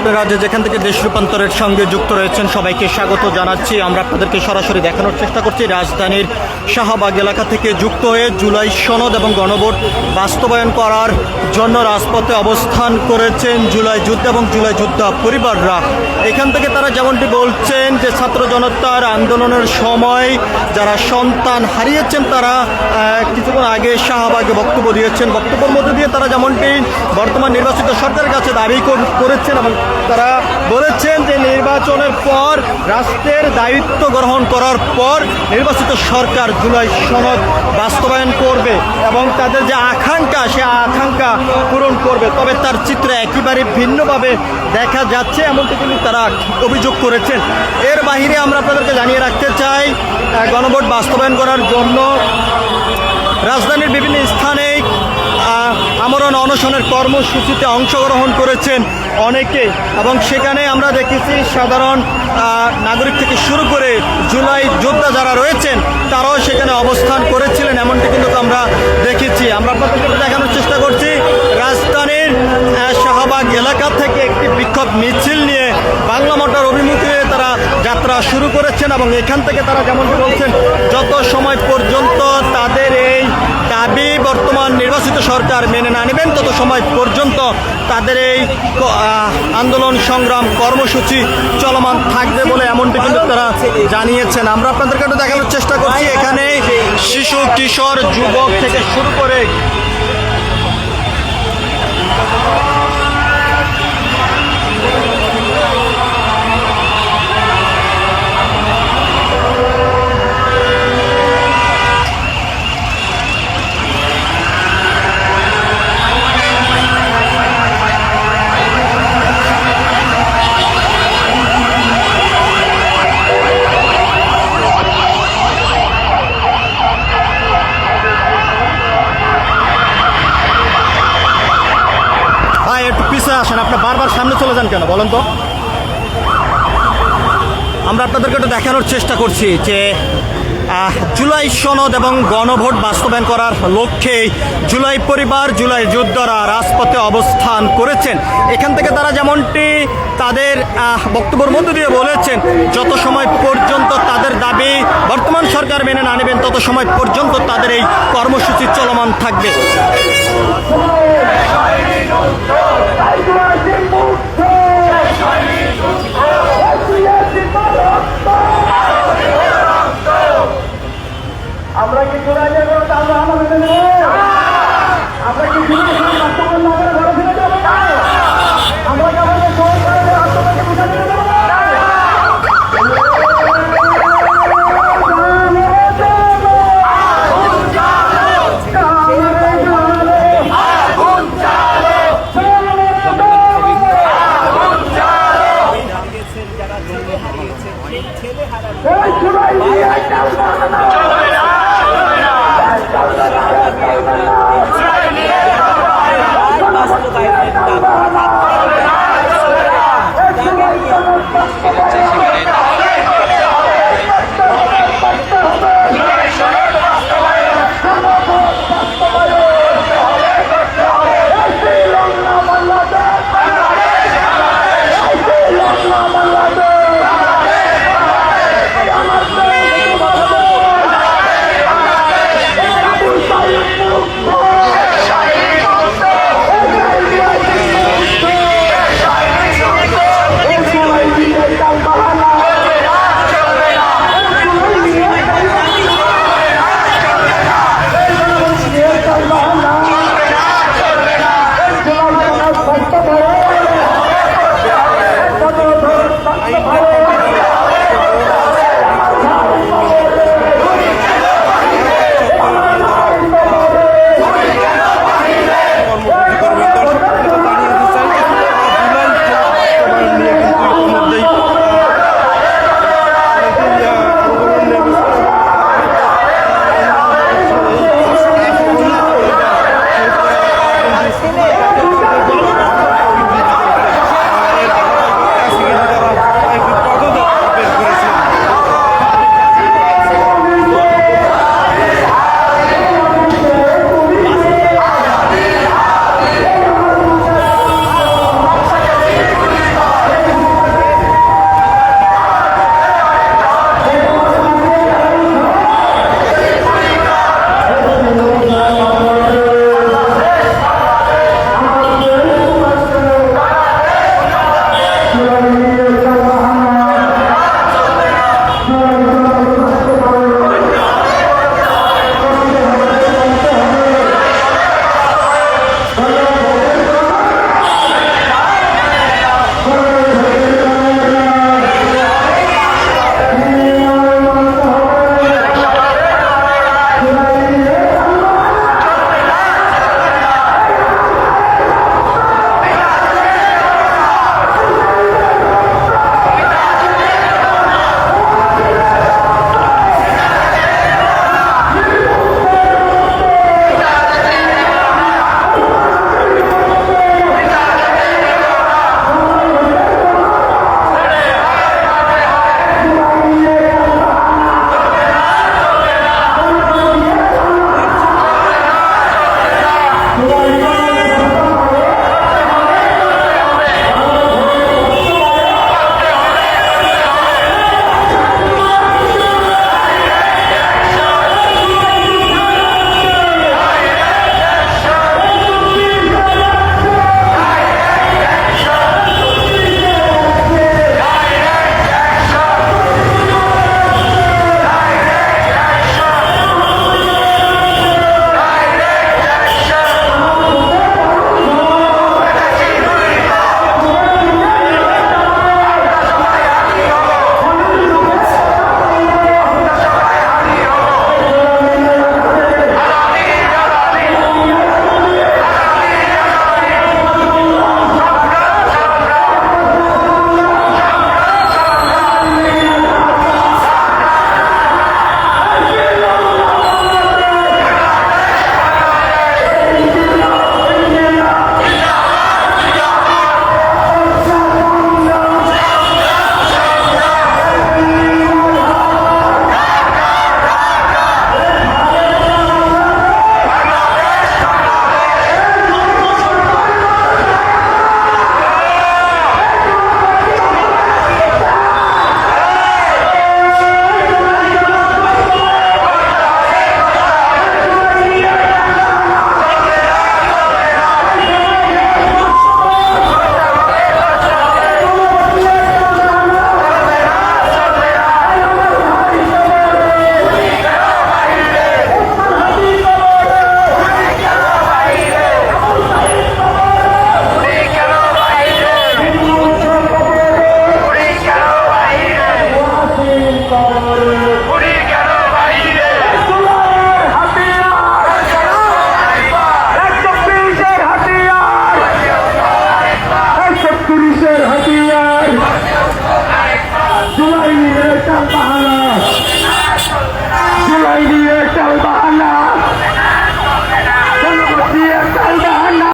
আপনারা যেখান থেকে দেশ রূপান্তরের সঙ্গে যুক্ত রয়েছেন সবাইকে স্বাগত জানাচ্ছি। আমরা আপনাদেরকে সরাসরি দেখানোর চেষ্টা করছি রাজধানীর শাহবাগ এলাকা থেকে যুক্ত হয়ে জুলাই সনদ এবং গণভোট বাস্তবায়ন করার জন্য রাজপথে অবস্থান করেছেন জুলাই যুদ্ধ এবং জুলাই যোদ্ধা পরিবাররা। এখান থেকে তারা যেমনটি বলছেন যে ছাত্র জনতার আন্দোলনের সময় যারা সন্তান হারিয়েছেন তারা কিছুক্ষণ আগে শাহবাগে বক্তব্য দিয়েছেন। বক্তব্যের মধ্যে দিয়ে তারা যেমনটি বর্তমান নির্বাচিত সরকারের কাছে দাবি করেছেন এবং তারা বলেছেন যে নির্বাচনের পর রাষ্ট্রের দায়িত্ব গ্রহণ করার পর নির্বাচিত সরকার জুলাই সনদ বাস্তবায়ন করবে এবং তাদের যে আকাঙ্ক্ষা সে আকাঙ্ক্ষা পূরণ করবে। তবে তার চিত্র একেবারে ভিন্নভাবে দেখা যাচ্ছে এমনটি কিন্তু তারা অভিযোগ করেছেন। এর বাহিরে আমরা আপনাদেরকে জানিয়ে রাখতে চাই গণভোট বাস্তবায়ন করার জন্য রাজধানীর বিভিন্ন স্থানে আমরণ অনশনের কর্মসূচিতে অংশগ্রহণ করেছেন অনেকে এবং সেখানে আমরা দেখেছি সাধারণ নাগরিক থেকে শুরু করে জুলাই যোদ্ধা যারা রয়েছেন তারাও সেখানে অবস্থান করেছিলেন এমনটি কিন্তু আমরা দেখেছি। আমরা আপনাদেরকে দেখানোর চেষ্টা করছি রাজধানীর শাহবাগ এলাকা থেকে একটি বিক্ষোভ মিছিল নিয়ে বাংলা মোটর অভিমুখে তারা যাত্রা শুরু করেছেন এবং এখান থেকে তারা যেমনটি বলছেন যত সময় পর্যন্ত তাদের এই দাবি বর্তমান নির্বাচিত সরকার মেনে না নেবেন তত সময় পর্যন্ত তাদের এই আন্দোলন সংগ্রাম কর্মসূচি চলমান থাকবে বলে এমনটি কিন্তু তারা জানিয়েছেন। আমরা আপনাদেরকে একটু দেখানোর চেষ্টা করছি এখানে শিশু কিশোর যুবক থেকে শুরু করে একটু পিছিয়ে আসেন, আপনি বারবার সামনে চলে যান কেন বলেন তো? আমরা আপনাদেরকে একটু দেখানোর চেষ্টা করছি যে জুলাই সনদ এবং গণভোট বাস্তবায়ন করার লক্ষ্যে জুলাই পরিবার জুলাই যোদ্ধারা রাজপথে অবস্থান করেছেন। এখান থেকে তারা যেমনটি তাদের বক্তব্যের মধ্য দিয়ে বলেছেন যত সময় পর্যন্ত তাদের দাবি বর্তমান সরকার মেনে না নেবেন তত সময় পর্যন্ত তাদের এই কর্মসূচি চলমান থাকবে।